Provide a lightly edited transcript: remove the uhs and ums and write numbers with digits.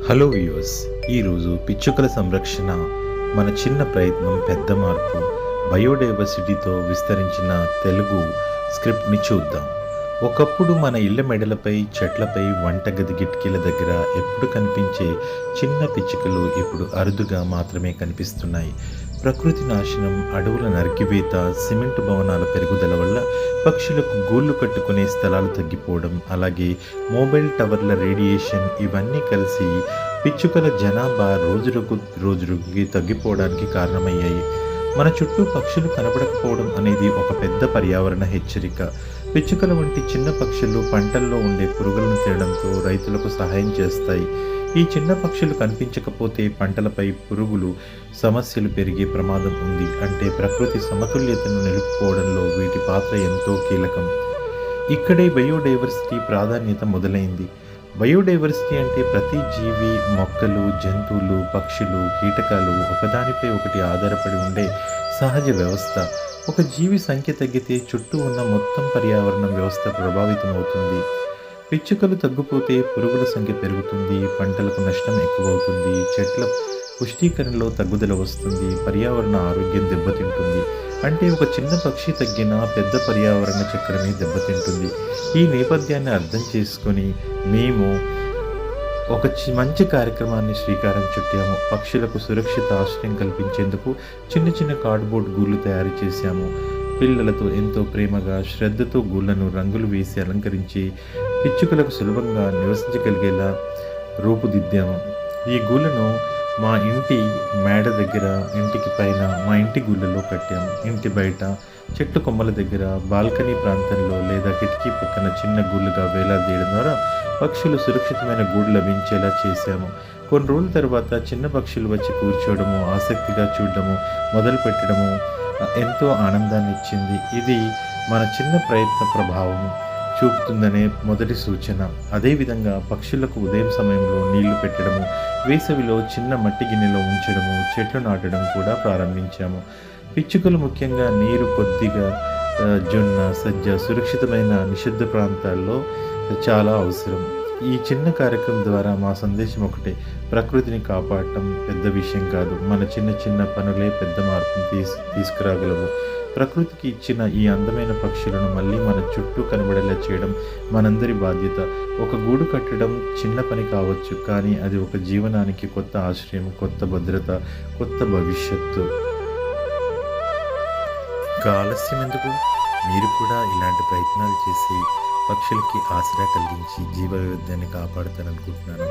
Hello viewers, ఈరోజు పిచ్చుకల సంరక్షణ మన చిన్న ప్రయత్నం పెద్ద మార్పు బయోడైవర్సిటీతో విస్తరించిన తెలుగు స్క్రిప్ట్ని చూద్దాం. ఒకప్పుడు మన ఇళ్ళ మెడలపై, చెట్లపై, వంటగది కిటికీల దగ్గర ఎప్పుడు కనిపించే చిన్న పిచ్చుకలు ఇప్పుడు అరుదుగా మాత్రమే కనిపిస్తున్నాయి. ప్రకృతి నాశనం, అడవుల నరికివేత, సిమెంటు భవనాల పెరుగుదల వల్ల పక్షులకు గూళ్ళు కట్టుకునే స్థలాలు తగ్గిపోవడం, అలాగే మొబైల్ టవర్ల రేడియేషన్ ఇవన్నీ కలిసి పిచ్చుకల జనాభా రోజుకి తగ్గిపోవడానికి కారణమయ్యాయి. మన చుట్టూ పక్షులు కనబడకపోవడం అనేది ఒక పెద్ద పర్యావరణ హెచ్చరిక. పిచ్చుకల వంటి చిన్న పక్షులు పంటల్లో ఉండే పురుగులను తినడంతో రైతులకు సహాయం చేస్తాయి. ఈ చిన్న పక్షులు కనిపించకపోతే పంటలపై పురుగులు సమస్యలు పెరిగే ప్రమాదం ఉంది. అంటే ప్రకృతి సమతుల్యతను నిలుపుకోవడంలో వీటి పాత్ర ఎంతో కీలకం. ఇక్కడే బయోడైవర్సిటీ ప్రాధాన్యత మొదలైంది. బయోడైవర్సిటీ అంటే ప్రతి జీవి, మొక్కలు, జంతువులు, పక్షులు, కీటకాలు ఒకదానిపై ఒకటి ఆధారపడి ఉండే సహజ వ్యవస్థ. ఒక జీవి సంఖ్య తగ్గితే చుట్టూ ఉన్న మొత్తం పర్యావరణ వ్యవస్థ ప్రభావితమవుతుంది. పిచ్చుకలు తగ్గిపోతే పురుగుల సంఖ్య పెరుగుతుంది, పంటలకు నష్టం ఎక్కువవుతుంది, చెట్ల పుష్టీకరణలో తగ్గుదల వస్తుంది, పర్యావరణ ఆరోగ్యం దెబ్బతింటుంది. అంటే ఒక చిన్న పక్షి తగ్గినా పెద్ద పర్యావరణ చక్రమే దెబ్బతింటుంది. ఈ నేపథ్యాన్ని అర్థం చేసుకొని మేము ఒక మంచి కార్యక్రమాన్ని శ్రీకారం చుట్టాము. పక్షులకు సురక్షిత ఆశ్రయం కల్పించేందుకు చిన్న చిన్న కార్డ్బోర్డ్ గూళ్ళు తయారు చేశాము. పిల్లలతో ఎంతో ప్రేమగా, శ్రద్ధతో గూళ్ళను రంగులు వేసి అలంకరించి పిచ్చుకలకు సులభంగా నివసించగలిగేలా రూపుదిద్దాము. ఈ గూళ్ళను మా ఇంటి మేడ దగ్గర, ఇంటికి పైన, మా ఇంటి గూళ్ళలో కట్టాము. ఇంటి బయట, చెట్టు కొమ్మల దగ్గర, బాల్కనీ ప్రాంతంలో లేదా కిటికీ పక్కన చిన్న గూళ్ళుగా వేలాడదీయడం ద్వారా పక్షులు సురక్షితమైన గూడు లభించేలా చేశాము. కొన్ని రోజుల తర్వాత చిన్న పక్షులు వచ్చి కూర్చోవడము, ఆసక్తిగా చూడడము మొదలు పెట్టడము ఎంతో ఆనందాన్ని ఇచ్చింది. ఇది మన చిన్న ప్రయత్న ప్రభావం చూపుతుందనే మొదటి సూచన. అదేవిధంగా పక్షులకు ఉదయం సమయంలో నీళ్లు పెట్టడము, వేసవిలో చిన్న మట్టి గిన్నెలో ఉంచడము, చెట్లు నాటడం కూడా ప్రారంభించాము. పిచ్చుకలు ముఖ్యంగా నీరు కొద్దిగా జొన్న, సజ్జ, సురక్షితమైన నిషిద్ధ ప్రాంతాల్లో చాలా అవసరం. ఈ చిన్న కార్యక్రమం ద్వారా మా సందేశం ఒకటే: ప్రకృతిని కాపాడటం పెద్ద విషయం కాదు, మన చిన్న చిన్న పనులే పెద్ద మార్పును తీసుకురాగలవు. ప్రకృతికి ఇచ్చిన ఈ అందమైన పక్షులను మళ్ళీ మన చుట్టూ కనబడేలా చేయడం మనందరి బాధ్యత. ఒక గూడు కట్టడం చిన్న పని కావచ్చు, కానీ అది ఒక జీవనానికి కొత్త ఆశ్రయం, కొత్త భద్రత, కొత్త భవిష్యత్తు. ఇంకా ఆలస్యం ఎందుకు? మీరు కూడా ఇలాంటి ప్రయత్నాలు చేసి పక్షులకి ఆసరా కలిగించి జీవ వైవిధ్యాన్ని కాపాడుతారనుకుంటున్నాను.